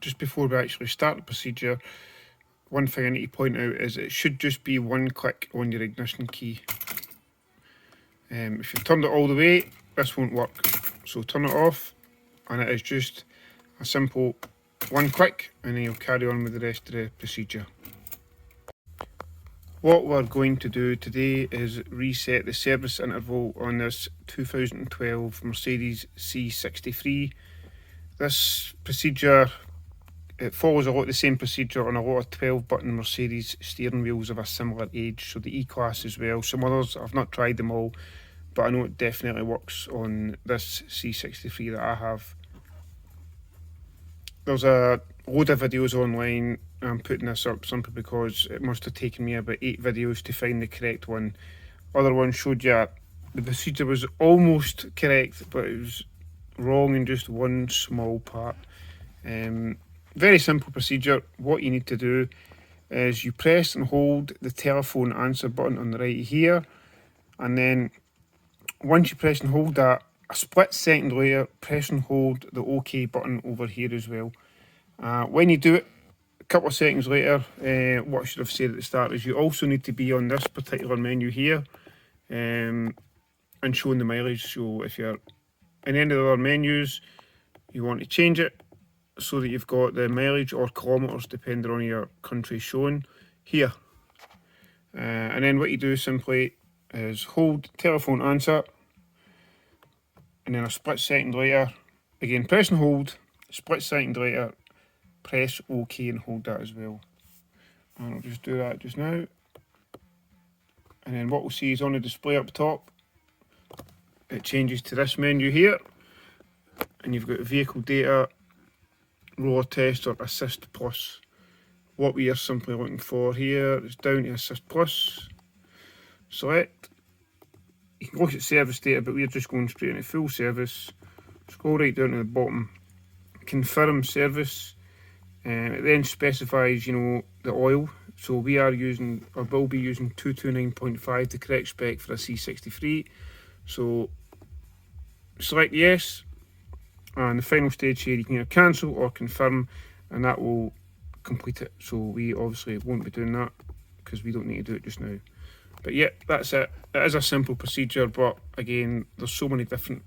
just before we actually start the procedure, one thing I need to point out is it should just be one click on your ignition key. If you've turned it all the way, this won't work. So turn it off, and it is just a simple one click, and then you'll carry on with the rest of the procedure. What we're going to do today is reset the service interval on this 2012 Mercedes C63. This procedure, it follows a lot of the same procedure on a lot of 12-button Mercedes steering wheels of a similar age, so the E-Class as well. Some others, I've not tried them all, but I know it definitely works on this C63 that I have. There's a load of videos online. I'm putting this up simply because it must have taken me about 8 videos to find the correct one. Other ones showed you the procedure was almost correct, but it was wrong in just one small part. Very simple procedure. What you need to do is you press and hold the telephone answer button on the right here, and then once you press and hold that, a split second later, press and hold the OK button over here as well. When you do it, a couple of seconds later, what I should have said at the start is you also need to be on this particular menu here and showing the mileage. So if you're in any of the other menus, you want to change it so that you've got the mileage or kilometres depending on your country shown here. And then what you do simply is hold telephone answer, and then a split second later, again press and hold, split second later, press OK and hold that as well. And I'll just do that just now. And then what we'll see is on the display up top, it changes to this menu here, and you've got vehicle data, roller test or assist plus. What we are simply looking for here is down to assist plus. Select. You can look at service data, but we're just going straight into full service. Scroll right down to the bottom, confirm service. It then specifies, the oil. So we are using, or will be using 229.5, the correct spec for a C63. So select yes, and the final stage here you can either cancel or confirm, and that will complete it. So we obviously won't be doing that because we don't need to do it just now. But yeah, that's it. It is a simple procedure, but again, there's so many different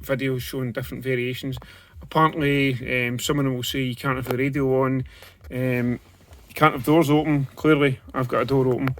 videos showing different variations. Apparently, some of them will say you can't have the radio on, you can't have doors open. Clearly, I've got a door open.